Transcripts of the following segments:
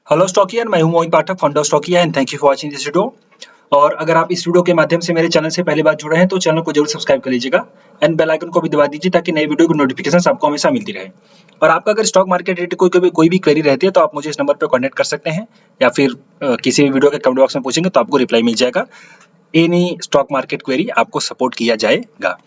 Hello Stockier, मैं हूं Mohit Pathak, founder Stockia and thank you for watching this video. और अगर आप इस वीडियो के माध्यम से मेरे चैनल से पहली बार जुड़े हैं तो चैनल को जरूर सब्सक्राइब कर लीजिएगा एंड बेल आइकन को भी दबा दीजिए ताकि नई वीडियो की नोटिफिकेशन आपको हमेशा मिलती रहे। और आपका अगर स्टॉक मार्केट रिलेटेड कोई भी क्वेरी रहती है तो आप मुझे इस नंबर पर कॉन्टैक्ट कर सकते हैं या फिर किसी भी वीडियो के कमेंट बॉक्स में पूछेंगे तो आपको रिप्लाई मिल जाएगा। एनी स्टॉक मार्केट क्वेरी आपको सपोर्ट किया जाएगा।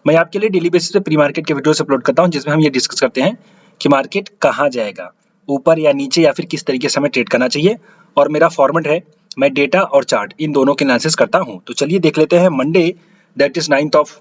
मैं आपके लिए डेली बेसिस पे प्री मार्केट के वीडियोस अपलोड करता हूं जिसमें हम ये डिस्कस करते हैं कि मार्केट कहां जाएगा, ऊपर या नीचे, या फिर किस तरीके से हमें ट्रेड करना चाहिए। और मेरा फॉर्मेट है, मैं डेटा और चार्ट इन दोनों के एनालिसिस करता हूं। तो चलिए देख लेते हैं Monday that is 9th of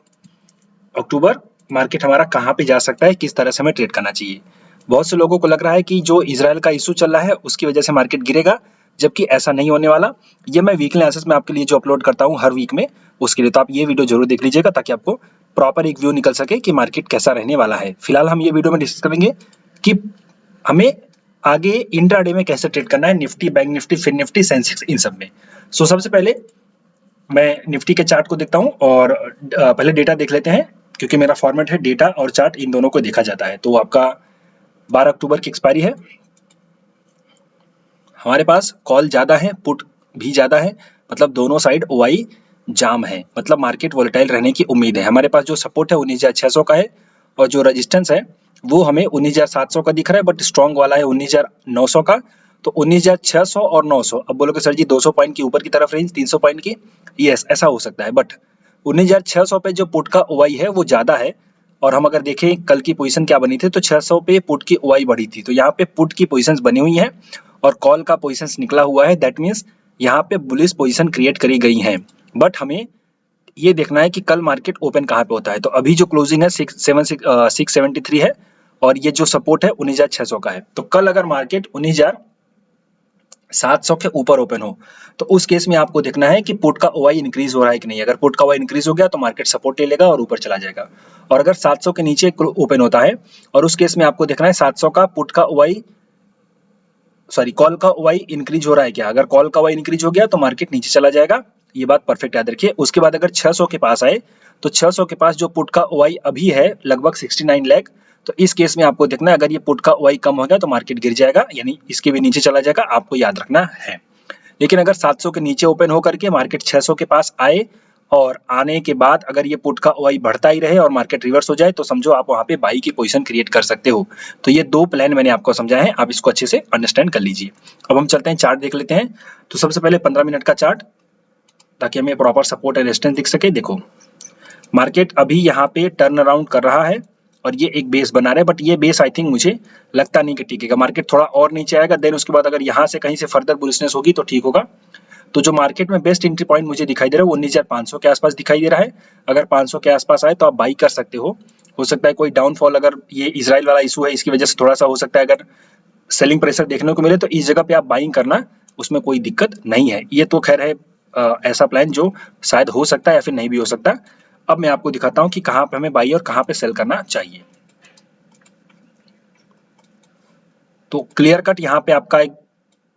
October market हमारा कहां पे जा सकता है, किस तरह से हमें ट्रेड करना चाहिए। बहुत से लोगों को लग रहा है कि जो इजराइल का इशू चल रहा है उसकी वजह से मार्केट गिरेगा, जबकि ऐसा नहीं होने वाला। ये मैं वीकली एनालिसिस में आपके लिए जो अपलोड करता हूँ हर वीक में, उसके लिए तो आप ये वीडियो जरूर देख लीजिएगा ताकि आपको प्रॉपर एक व्यू निकल सके कि मार्केट कैसा रहने वाला है। फिलहाल हम ये वीडियो में डिस्कस करेंगे कि हमें आगे इंट्राडे में कैसे ट्रेड करना है, Nifty, bank Nifty, fin Nifty, Sensex, इन सब में। सो सबसे पहले मैं निफ्टी के चार्ट को देखता हूं और पहले डेटा देख लेते हैं, क्योंकि मेरा फॉर्मेट है डेटा और चार्ट इन दोनों को देखा जाता है। तो आपका 12 अक्टूबर की एक्सपायरी है, हमारे पास कॉल ज्यादा है, पुट भी ज्यादा है, मतलब दोनों साइड ओआई जाम है, मतलब मार्केट वोलेटाइल रहने की उम्मीद है। हमारे पास जो सपोर्ट है 19,600 का है और जो रेजिस्टेंस है वो हमें 19,700 का दिख रहा है, बट स्ट्रॉन्ग वाला है 19,900 का। तो 19,600 और 900, अब बोलोगे सर जी 200 पॉइंट की ऊपर की तरफ रेंज, 300 पॉइंट की, यस ऐसा हो सकता है, बट 19,600 पे जो पुट का ओआई है वो ज्यादा है। और हम अगर देखें कल की पोजीशन क्या बनी थी तो 600 पे पुट की ओआई बढ़ी थी, तो यहाँ पे पुट की पोजीशंस बनी हुई हैं और कॉल का पोजीशंस निकला हुआ है। दैट मीन्स यहाँ पे बुलिश पोजीशन क्रिएट करी गई हैं। बट हमें ये देखना है कि कल मार्केट ओपन कहाँ पे होता है। तो अभी जो क्लोजिंग है 673 है और ये जो सपोर्ट है 19,600 का है। तो कल अगर मार्केट 19,700 के ऊपर ओपन हो तो उस केस में आपको देखना है कि पुट का ओआई इंक्रीज हो रहा है कि नहीं। अगर पुट का ओआई इंक्रीज हो गया तो मार्केट सपोर्ट ले लेगा और ऊपर चला जाएगा। और अगर 700 के नीचे ओपन होता है और उस केस में आपको देखना है 700 का पुट का ओआई, सॉरी कॉल का ओआई इंक्रीज हो रहा है क्या। अगर कॉल का ओआई इंक्रीज हो गया तो मार्केट नीचे चला जाएगा, ये बात परफेक्ट याद रखिए। उसके बाद अगर 600 के पास आए तो 600 के पास जो पुट का ओआई अभी है लगभग 69 लाख, तो इस केस में आपको देखना है अगर ये पुट का ओआई कम हो गया तो मार्केट गिर जाएगा, यानी इसके भी नीचे चला जाएगा, आपको याद रखना है। लेकिन अगर 700 के नीचे ओपन होकर के मार्केट 600 के पास आए और आने के बाद अगर ये पुट का ओआई बढ़ता ही रहे और मार्केट रिवर्स हो जाए तो समझो आप वहां पे बाई की पोजीशन क्रिएट कर सकते हो। तो ये दो प्लान मैंने आपको समझाया है, आप इसको अच्छे से अंडरस्टैंड कर लीजिए। अब हम चलते हैं चार्ट देख लेते हैं। तो सबसे पहले 15 मिनट का चार्ट, ताकि हमें प्रॉपर सपोर्ट एंड रेजिस्टेंस दिख सके। देखो मार्केट अभी यहाँ पे टर्न अराउंड कर रहा है और ये एक बेस बना रहा है, बट ये बेस आई थिंक मुझे लगता नहीं कि टिकेगा। मार्केट थोड़ा और नीचे आएगा, देन उसके बाद अगर यहाँ से कहीं से फर्दर बुलिशनेस होगी तो ठीक होगा। तो जो मार्केट में बेस्ट एंट्री पॉइंट मुझे दिखाई दे रहा है वो 19,500 के आसपास दिखाई दे रहा है। अगर 500 के आसपास आए तो आप बाई कर सकते हो सकता है कोई डाउनफॉल, अगर ये इजराइल वाला इशू है इसकी वजह से थोड़ा सा हो सकता है अगर सेलिंग प्रेशर देखने को मिले तो इस जगह पे आप बाइंग करना, उसमें कोई दिक्कत नहीं है। ये तो खैर है ऐसा प्लान जो शायद हो सकता है या फिर नहीं भी हो सकता। अब मैं आपको दिखाता हूं कि कहां पे हमें बाई और कहां पे सेल करना चाहिए। तो क्लियर कट यहाँ पे आपका एक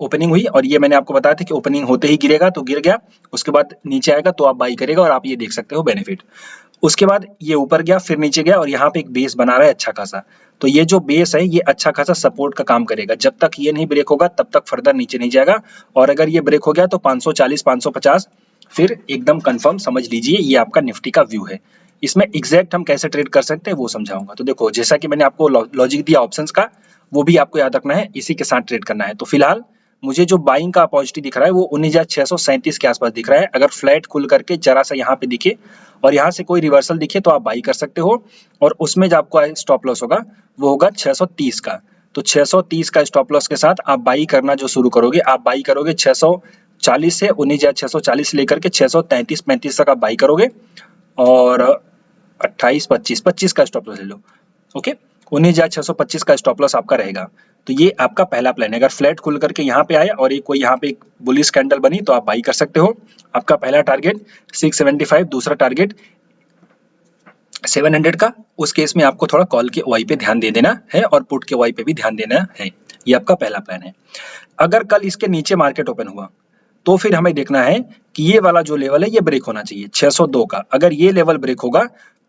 ओपनिंग हुई और ये मैंने आपको बताया था कि ओपनिंग होते ही गिरेगा, तो गिर गया, उसके बाद नीचे आएगा तो आप बाई करेगा और आप ये देख सकते हो बेनिफिट। उसके बाद ये ऊपर गया, फिर नीचे गया और यहाँ पे एक बेस बना रहा है अच्छा खासा। तो ये जो बेस है ये अच्छा खासा सपोर्ट का काम करेगा। जब तक ये नहीं ब्रेक होगा तब तक फर्दर नीचे नहीं जाएगा, और अगर ये ब्रेक हो गया तो 540 550 फिर एकदम कंफर्म समझ लीजिए ये आपका निफ्टी का व्यू है। इसमें एग्जैक्ट हम कैसे ट्रेड कर सकते हैं वो समझाऊंगा। तो देखो जैसा कि मैंने आपको लॉजिक दिया ऑप्शंस का, वो भी आपको याद रखना है, इसी के साथ ट्रेड करना है। तो फिलहाल मुझे जो बाइंग का अपॉर्चुनिटी दिख रहा है वो 19,637 के आसपास दिख रहा है। अगर फ्लैट खुल करके जरा सा यहाँ पे दिखे और यहाँ से कोई रिवर्सल दिखे तो आप बाई कर सकते हो, और उसमें जो आपको स्टॉप लॉस होगा वो होगा 630 का। तो 630 का स्टॉप लॉस के साथ आप बाई करना जो शुरू करोगे, आप बाई करोगे 640 से 19,640 लेकर के 633 35 तक आप बाई करोगे, और 28 25 का स्टॉप लॉस ले लो। ओके, 19,625 का स्टॉप लॉस आपका रहेगा। तो ये आपका पहला प्लान है। अगर फ्लैट खुल करके यहाँ पे आए और एक कोई यहाँ पे एक बुलिश कैंडल बनी तो आप बाई कर सकते हो। आपका पहला टारगेट 675, दूसरा टारगेट 700 का। उस केस में आपको थोड़ा कॉल के ओआई पे ध्यान दे देना है और पुट के ओआई पे भी ध्यान देना है। ये आपका पहला प्लान है। अगर कल इसके नीचे मार्केट ओपन हुआ तो फिर हमें देखना है कि ये वाला जो लेवल है ये ब्रेक होना चाहिए 602 का। अगर ये लेवल ब्रेक होगा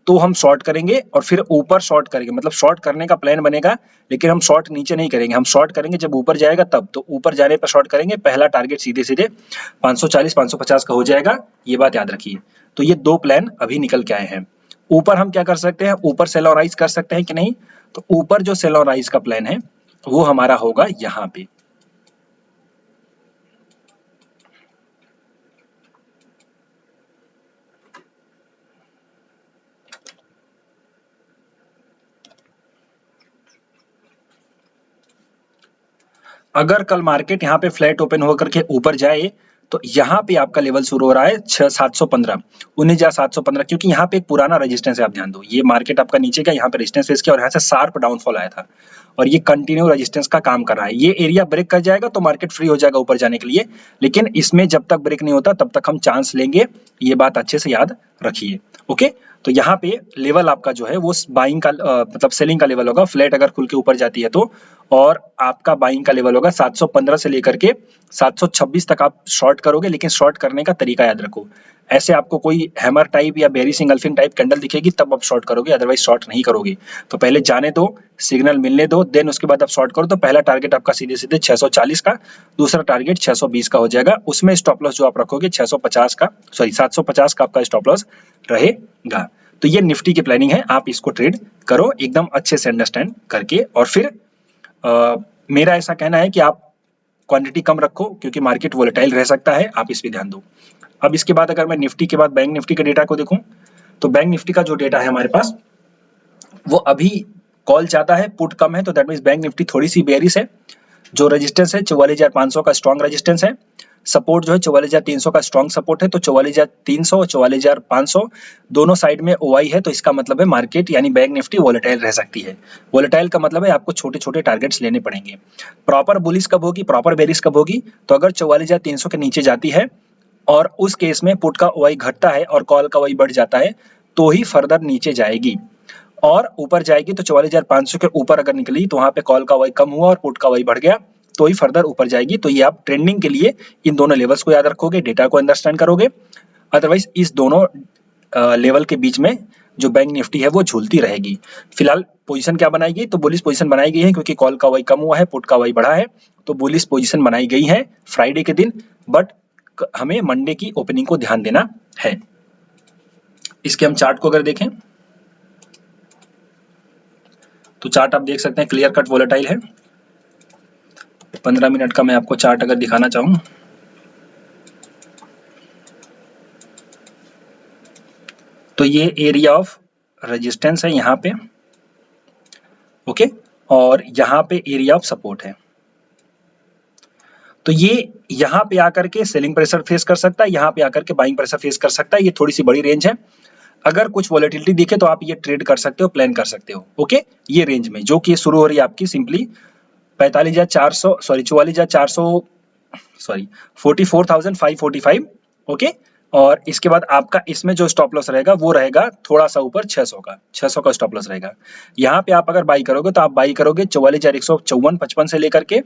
तो हम शॉर्ट करेंगे और फिर ऊपर शॉर्ट करेंगे, मतलब शॉर्ट करने का प्लान बनेगा, लेकिन हम शॉर्ट नीचे नहीं करेंगे, हम शॉर्ट करेंगे जब ऊपर जाएगा तब। तो ऊपर जाने पर शॉर्ट करेंगे, पहला टारगेट सीधे सीधे 540 550 का हो जाएगा, ये बात याद रखिए। तो ये दो प्लान अभी निकल के आए हैं। ऊपर हम क्या कर सकते हैं, ऊपर सेल और राइज कर सकते हैं कि नहीं, तो ऊपर जो सेल और राइज का प्लान है वो हमारा होगा यहाँ पे। अगर कल मार्केट यहाँ पे फ्लैट ओपन होकर के ऊपर जाए तो यहाँ पे आपका लेवल शुरू हो रहा है 715 19,715, क्योंकि यहाँ पे एक पुराना रेजिस्टेंस है। आप ध्यान दो, ये मार्केट आपका नीचे का यहाँ पे रेजिस्टेंस फेस किया और यहाँ से शार्प डाउनफॉल आया था और ये कंटिन्यू रेजिस्टेंस का काम कर रहा है। ये एरिया ब्रेक कर जाएगा तो मार्केट फ्री हो जाएगा ऊपर जाने के लिए, लेकिन इसमें जब तक ब्रेक नहीं होता तब तक हम चांस लेंगे, ये बात अच्छे से याद रखिए। ओके, तो यहाँ पे लेवल आपका जो है वो बाइंग का मतलब सेलिंग का लेवल होगा, फ्लैट अगर खुल के ऊपर जाती है तो, और आपका बाइंग का लेवल होगा 715 से लेकर के 726 तक आप शॉर्ट करोगे, लेकिन शॉर्ट करने का तरीका याद रखो। ऐसे आपको कोई हैमर टाइप या बेरिश इंगल्फिंग टाइप कैंडल दिखेगी तब आप शॉर्ट करोगे, अदरवाइज शॉर्ट नहीं करोगे। तो पहले जाने दो, सिग्नल मिलने दो, देन उसके बाद आप शॉर्ट करो। तो पहला टारगेट आपका सीधे सीधे 640 का, दूसरा टारगेट 620 का हो जाएगा। उसमें स्टॉप लॉस जो आप रखोगे 650 का, सॉरी 750 का आपका स्टॉप लॉस रहेगा। तो ये निफ्टी की प्लानिंग है, आप इसको ट्रेड करो एकदम अच्छे से अंडरस्टैंड करके। और फिर मेरा ऐसा कहना है कि आप क्वांटिटी कम रखो, क्योंकि मार्केट वोलेटाइल रह सकता है, आप इस पे ध्यान दो। अब इसके बाद अगर मैं निफ्टी के बाद बैंक निफ्टी के डेटा को देखूं, तो बैंक निफ्टी का जो डेटा है हमारे पास वो अभी कॉल चाहता है, पुट कम है, तो दैट मींस बैंक निफ्टी थोड़ी सी बेयरिश है। जो रेजिस्टेंस है 44,500 का स्ट्रॉन्ग रेजिस्टेंस है, सपोर्ट जो है 44,300 का स्ट्रॉन्ग सपोर्ट है। तो 44,300 और 44,500 दोनों साइड में ओआई है, तो इसका मतलब है मार्केट यानी बैंक निफ्टी वोलेटाइल रह सकती है। वोलेटाइल का मतलब है आपको छोटे छोटे टारगेट्स लेने पड़ेंगे। प्रॉपर बुलिश कब होगी, प्रॉपर बेरिश कब होगी, तो अगर 44,300 के नीचे जाती है और उस केस में पुट का ओआई घटता है और कॉल का ओआई बढ़ जाता है तो ही फर्दर नीचे जाएगी। और ऊपर जाएगी तो 44,500 के ऊपर अगर निकली तो वहां पे कॉल का ओआई कम हुआ और पुट का ओआई बढ़ गया तो ही फर्दर ऊपर जाएगी। तो ये आप ट्रेंडिंग के लिए इन दोनों लेवल्स को याद रखोगे, डेटा को अंडरस्टैंड करोगे, अदरवाइज इस दोनों लेवल के बीच में जो बैंक निफ्टी है वो झूलती रहेगी। फिलहाल पोजीशन क्या बनाई गई, तो बुलिश पोजीशन बनाई गई है, क्योंकि कॉल का ओआई कम हुआ है, पुट का ओआई बढ़ा है, तो बुलिश पोजीशन बनाई गई है फ्राइडे के दिन। बट हमें मंडे की ओपनिंग को ध्यान देना है। इसके हम चार्ट को अगर देखें तो चार्ट आप देख सकते हैं क्लियर कट वोलेटाइल है। 15 मिनट का मैं आपको चार्ट अगर दिखाना चाहूं तो ये एरिया ऑफ रेजिस्टेंस है यहाँ पे, ओके, और यहाँ पे एरिया ऑफ सपोर्ट है। तो ये यहाँ पे आकर के सेलिंग प्रेशर फेस कर सकता है, यहाँ पे आकर के बाइंग प्रेशर फेस कर सकता है। ये थोड़ी सी बड़ी रेंज है, अगर कुछ वॉलेटिलिटी दिखे तो आप ये ट्रेड कर सकते हो, प्लान कर सकते हो। ओके, ये रेंज में जो कि शुरू हो रही है आपकी सिंपली 44,545, ओके। और इसके बाद आपका इसमें जो स्टॉप लॉस रहेगा वो रहेगा थोड़ा सा ऊपर 600 का, 600 का स्टॉप लॉस रहेगा। यहाँ पे आप अगर बाई करोगे तो आप बाई करोगे 44,154.55 से लेकर के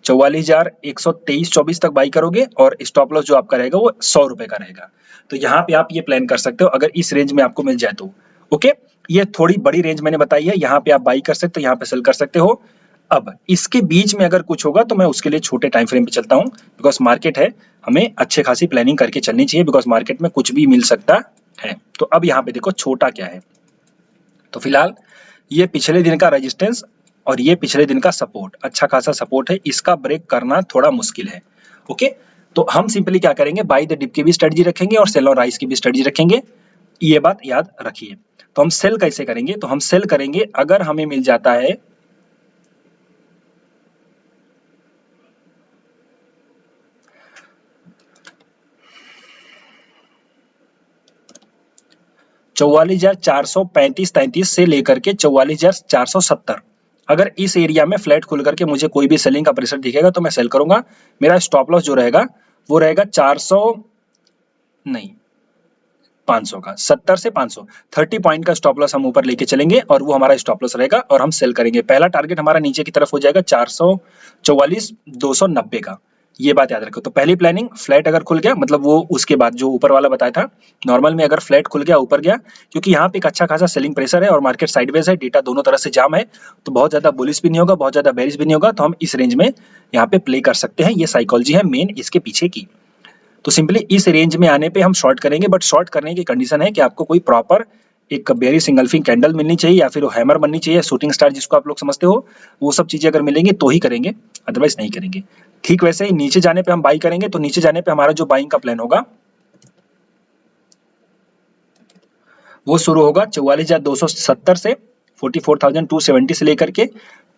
44,123-24 तक बाई करोगे, और स्टॉप लॉस जो आपका रहेगा वो 100 रुपए का रहेगा। तो यहाँ पे आप ये प्लान कर सकते हो अगर इस रेंज में आपको मिल जाए तो। ओके, ये थोड़ी बड़ी रेंज मैंने बताई है, यहाँ पे आप बाई कर सकते हो, यहाँ पे सेल कर सकते हो। अब इसके बीच में अगर कुछ होगा तो मैं उसके लिए छोटे टाइम फ्रेम पे चलता हूँ, बिकॉज मार्केट है, हमें अच्छे खासी प्लानिंग करके चलनी चाहिए, बिकॉज मार्केट में कुछ भी मिल सकता है। तो अब यहाँ पे देखो छोटा क्या है, तो फिलहाल ये पिछले दिन का रेजिस्टेंस और ये पिछले दिन का सपोर्ट, अच्छा खासा सपोर्ट है, इसका ब्रेक करना थोड़ा मुश्किल है। ओके, तो हम सिंपली क्या करेंगे, बाई द डिप की भी स्ट्रेटजी रखेंगे और सेल और राइज की भी स्ट्रेटजी रखेंगे, ये बात याद रखिए। तो हम सेल कैसे करेंगे, तो हम सेल करेंगे अगर हमें मिल जाता है 44,435-33 से लेकर के 44,470, अगर इस एरिया में फ्लैट खुल करके मुझे कोई भी सेलिंग का प्रेशर दिखेगा तो मैं सेल करूंगा। मेरा स्टॉप लॉस जो रहेगा वो रहेगा 400 नहीं 500 का, 70 से 500, 30 पॉइंट का स्टॉप लॉस हम ऊपर लेके चलेंगे और वो हमारा स्टॉप लॉस रहेगा और हम सेल करेंगे। पहला टारगेट हमारा नीचे की तरफ हो जाएगा 444,290 का, ये बात याद रखो। तो पहली प्लानिंग, फ्लैट अगर खुल गया मतलब वो उसके बाद जो ऊपर वाला बताया था, नॉर्मल में अगर फ्लैट खुल गया ऊपर गया, क्योंकि यहाँ पे एक अच्छा खासा सेलिंग प्रेशर है और मार्केट साइडवेज है, डेटा दोनों तरह से जाम है, तो बहुत ज्यादा बुलिश भी नहीं होगा, बहुत ज्यादा बेरिश भी नहीं होगा, तो हम इस रेंज में यहाँ पे प्ले कर सकते हैं। ये साइकोलॉजी है मेन इसके पीछे की। तो सिंपली इस रेंज में आने पे हम शॉर्ट करेंगे, बट शॉर्ट करने की कंडीशन है कि आपको कोई प्रॉपर एक बेरिश इंगल्फिंग कैंडल मिलनी चाहिए या फिर वो हैमर बननी चाहिए, शूटिंग स्टार जिसको आप लोग समझते हो, वो सब चीजें अगर मिलेंगी तो ही करेंगे, अदरवाइज नहीं करेंगे। ठीक वैसे ही नीचे जाने पे हम बाई करेंगे, तो नीचे जाने पे हमारा जो बाइंग का प्लान होगा वो शुरू होगा 44,270 से, 44,270 से लेकर के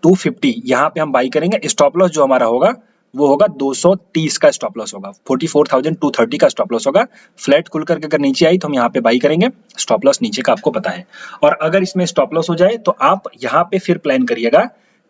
250 यहाँ पे हम बाई करेंगे। स्टॉप लॉस जो हमारा होगा वो होगा 230 का स्टॉप लॉस होगा, 44,230 का स्टॉप लॉस होगा। फ्लैट खुल करके अगर नीचे आई तो हम यहाँ पे बाई करेंगे, स्टॉप लॉस नीचे का आपको पता है। और अगर इसमें स्टॉप लॉस हो जाए तो आप यहाँ पे फिर प्लान करिएगा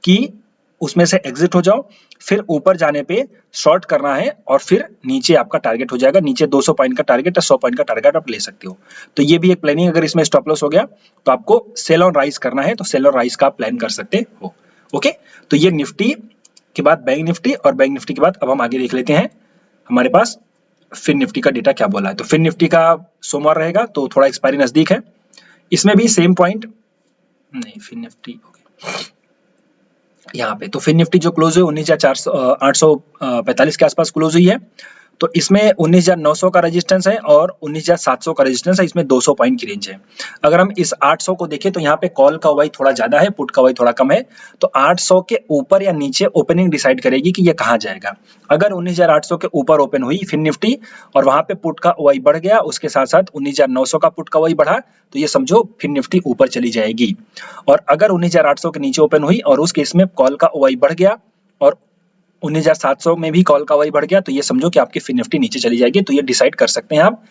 कि उसमें से एग्जिट हो जाओ, फिर ऊपर जाने पे शॉर्ट करना है और फिर नीचे आपका टारगेट हो जाएगा, नीचे 200 पॉइंट का टारगेट या 100 पॉइंट का टारगेट आप ले सकते हो। तो ये भी एक प्लानिंग, अगर इसमें स्टॉप लॉस हो गया तो आपको सेल ऑन राइज करना है, तो सेल ऑन राइज का आप प्लान कर सकते हो। ओके, तो ये निफ्टी के बाद बैंक निफ्टी, और बैंक निफ्टी के बाद अब हम आगे देख लेते हैं हमारे पास फिन निफ्टी का डेटा क्या बोला है। तो फिन निफ्टी का सोमवार रहेगा, तो थोड़ा एक्सपायरी नजदीक है, इसमें भी सेम पॉइंट नहीं, फिन निफ्टी यहाँ पे तो फिन निफ्टी जो क्लोज हुई 19,845 के आसपास क्लोज हुई है। तो इसमें 19,900 का रेजिस्टेंस है और 19,700 का रेजिस्टेंस है, इसमें 200 पॉइंट की रेंज है। अगर हम इस 800 को देखें तो यहाँ पे कॉल का वाई थोड़ा ज्यादा है, पुट का वाई थोड़ा कम है, तो 800 के ऊपर या नीचे ओपनिंग डिसाइड करेगी कि ये कहाँ जाएगा। अगर 19,800 के ऊपर ओपन हुई फिन निफ्टी और वहां पे पुट का वाई बढ़ गया, उसके साथ साथ 19,900 का पुट का वाई बढ़ा, तो ये समझो फिन निफ्टी ऊपर चली जाएगी। और अगर 19,800 के नीचे ओपन हुई और उस केस में कॉल का वाई बढ़ गया और 19,700 में भी कॉल का वाई बढ़ गया, तो ये समझो कि आपकी फिन निफ्टी नीचे चली जाएगी। तो ये डिसाइड कर सकते हैं आप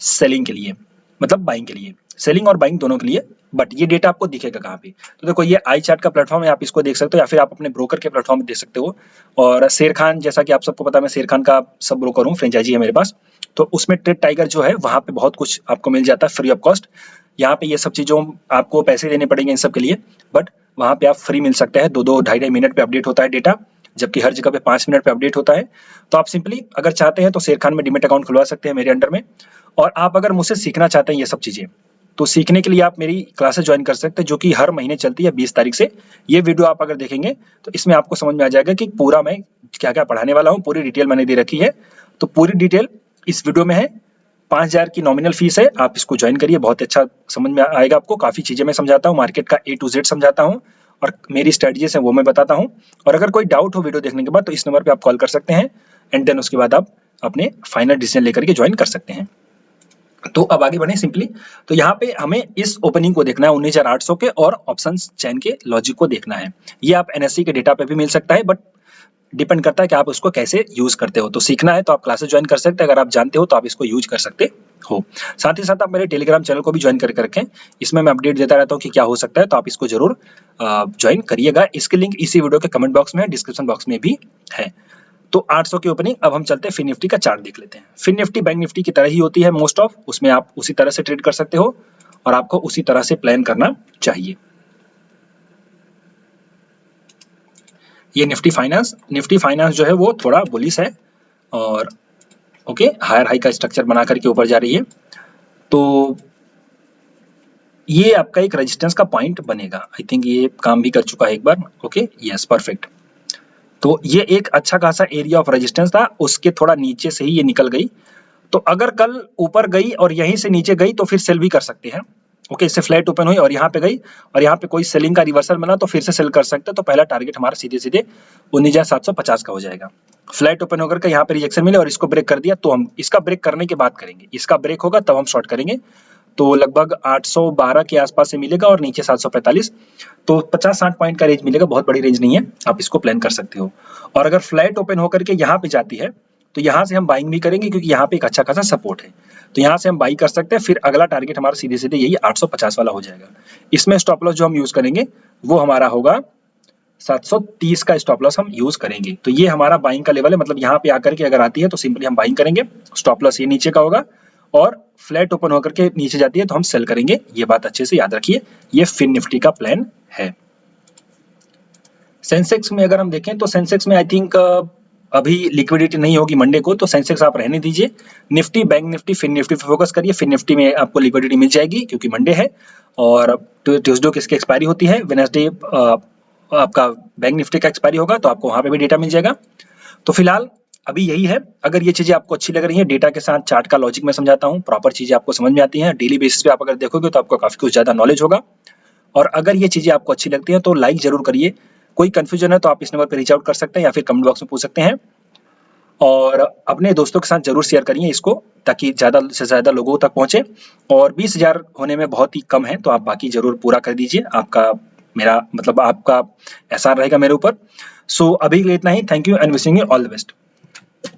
सेलिंग के लिए, मतलब बाइंग के लिए, सेलिंग और बाइंग दोनों के लिए। बट ये डेटा आपको दिखेगा कहाँ पे, तो देखो ये आई चार्ट का प्लेटफॉर्म है, आप इसको देख सकते हो या फिर आप अपने ब्रोकर के प्लेटफॉर्म में देख सकते हो। और शेर खान, जैसा कि आप सबको पता है मैं शेर खान का सब ब्रोकर हूँ, फ्रेंचाइजी है मेरे पास, तो उसमें ट्रेड टाइगर जो है वहां पे बहुत कुछ आपको मिल जाता है फ्री ऑफ कॉस्ट। यहाँ पे ये सब चीजों आपको पैसे देने पड़ेंगे इन सब के लिए, बट वहां पे आप फ्री मिल सकते हैं। 2-2, 2.5 मिनट पे अपडेट होता है डेटा, जबकि हर जगह पे 5 मिनट पे अपडेट होता है। तो आप सिंपली अगर चाहते हैं तो शेर खान में डीमेट अकाउंट खुलवा सकते हैं मेरे अंडर में। और आप अगर मुझसे सीखना चाहते हैं ये सब चीजें, तो सीखने के लिए आप मेरी क्लासेस ज्वाइन कर सकते हैं, जो कि हर महीने चलती है 20 तारीख से। ये वीडियो आप अगर देखेंगे तो इसमें आपको समझ में आ जाएगा कि पूरा मैं क्या क्या पढ़ाने वाला हूँ, पूरी डिटेल मैंने दे रखी है। तो पूरी डिटेल इस वीडियो में है। 5,000 की नॉमिनल फीस है, आप इसको ज्वाइन करिए, बहुत अच्छा समझ में आएगा आपको। काफी चीजें मैं समझाता हूँ, मार्केट का A to Z समझाता हूँ और मेरी स्ट्रेटजीज है वो मैं बताता हूँ। और अगर कोई डाउट हो वीडियो देखने के बाद तो इस नंबर पे आप कॉल कर सकते हैं, एंड देन उसके बाद आप अपने फाइनल डिसीजन लेकर के ज्वाइन कर सकते हैं। तो अब आगे बढ़े सिंपली। तो यहाँ पे हमें इस ओपनिंग को देखना है 19,800 के, और ऑप्शन चैन के लॉजिक को देखना है। ये आप NSE के डेटा पे भी मिल सकता है, बट डिपेंड करता है कि आप उसको कैसे यूज करते हो। तो सीखना है तो आप क्लासेस ज्वाइन कर सकते हैं, अगर आप जानते हो तो आप इसको यूज कर सकते हो। साथ ही साथ आप मेरे टेलीग्राम चैनल को भी ज्वाइन करके रखें, इसमें मैं अपडेट देता रहता हूँ कि क्या हो सकता है, तो आप इसको जरूर ज्वाइन करिएगा। इसकी लिंक इसी वीडियो के कमेंट बॉक्स में है, डिस्क्रिप्शन बॉक्स में भी है। तो 800 की ओपनिंग। अब हम चलते हैं फिन निफ्टी का चार्ट देख लेते हैं। फिन निफ्टी बैंक निफ्टी की तरह ही होती है मोस्ट ऑफ, उसमें आप उसी तरह से ट्रेड कर सकते हो और आपको उसी तरह से प्लान करना चाहिए। ये निफ्टी फाइनेंस जो है वो थोड़ा बुलिश है और ओके, हायर हाई का स्ट्रक्चर बना करके ऊपर जा रही है। तो ये आपका एक रेजिस्टेंस का पॉइंट बनेगा, आई थिंक ये काम भी कर चुका है एक बार। Okay, yes, perfect. तो ये एक अच्छा खासा एरिया ऑफ रेजिस्टेंस था, उसके थोड़ा नीचे से ही ये निकल गई। तो अगर कल ऊपर गई और यहीं से नीचे गई तो फिर सेल भी कर सकते हैं। ओके, इससे फ्लैट ओपन हुई और यहाँ पे गई और यहाँ पे कोई सेलिंग का रिवर्सल बना तो फिर से सेल कर सकते हैं। तो पहला टारगेट हमारा सीधे सीधे 19,750 का हो जाएगा। फ्लैट ओपन होकर के यहाँ पे रिजेक्शन मिले और इसको ब्रेक कर दिया, तो हम इसका ब्रेक करने के बाद करेंगे, इसका ब्रेक होगा तब हम शॉर्ट करेंगे। तो लगभग 812 के आसपास से मिलेगा और नीचे 745, तो 50-60 पॉइंट का रेंज मिलेगा, बहुत बड़ी रेंज नहीं है, आप इसको प्लान कर सकते हो। और अगर फ्लैट ओपन होकर के यहाँ पे जाती है तो यहाँ से हम बाइंग भी करेंगे, क्योंकि यहाँ पे एक अच्छा खासा सपोर्ट है, तो यहाँ से हम बाई कर सकते हैं। फिर अगला टारगेट हमारा सीधे सीधे यही 850 वाला हो जाएगा। इसमें स्टॉप लॉस जो हम यूज करेंगे वो हमारा होगा 730 का स्टॉप लॉस हम यूज करेंगे। तो ये हमारा बाइंग का लेवल है, मतलब यहाँ पे आकर के अगर आती है तो सिंपली हम बाइंग करेंगे, स्टॉप लॉस ये नीचे का होगा और फ्लैट ओपन होकर के नीचे जाती है तो हम सेल करेंगे। ये बात अच्छे से याद रखिए, ये फिन निफ्टी का प्लान है। सेंसेक्स में अगर हम देखें तो सेंसेक्स में आई थिंक अभी लिक्विडिटी नहीं होगी मंडे को, तो सेंसेक्स आप रहने दीजिए। Nifty, bank Nifty, fin Nifty पे फोकस करिए। फिन निफ्टी में आपको लिक्विडिटी मिल जाएगी क्योंकि मंडे है, और ट्यूसडे किसकी एक्सपायरी होती है, वेडनेसडे आपका बैंक निफ्टी का एक्सपायरी होगा, तो आपको वहां पे भी डेटा मिल जाएगा। तो फिलहाल अभी यही है। अगर ये चीजें आपको अच्छी लग रही हैं, डेटा के साथ चार्ट का लॉजिक मैं समझाता हूँ, प्रॉपर चीजें आपको समझ में आती हैं, डेली बेसिस पे आप अगर देखोगे तो आपको काफी कुछ ज्यादा नॉलेज होगा। और अगर ये चीजें आपको अच्छी लगती हैं तो लाइक जरूर करिए। कोई कंफ्यूजन है तो आप इस नंबर पर रीच आउट कर सकते हैं या फिर कमेंट बॉक्स में पूछ सकते हैं। और अपने दोस्तों के साथ जरूर शेयर करिए इसको, ताकि ज़्यादा से ज़्यादा लोगों तक पहुँचे। और 20,000 होने में बहुत ही कम है, तो आप बाकी ज़रूर पूरा कर दीजिए। आपका मेरा मतलब आपका एहसान रहेगा मेरे ऊपर। सो अभी के लिए इतना ही। Thank you and wishing you all the best.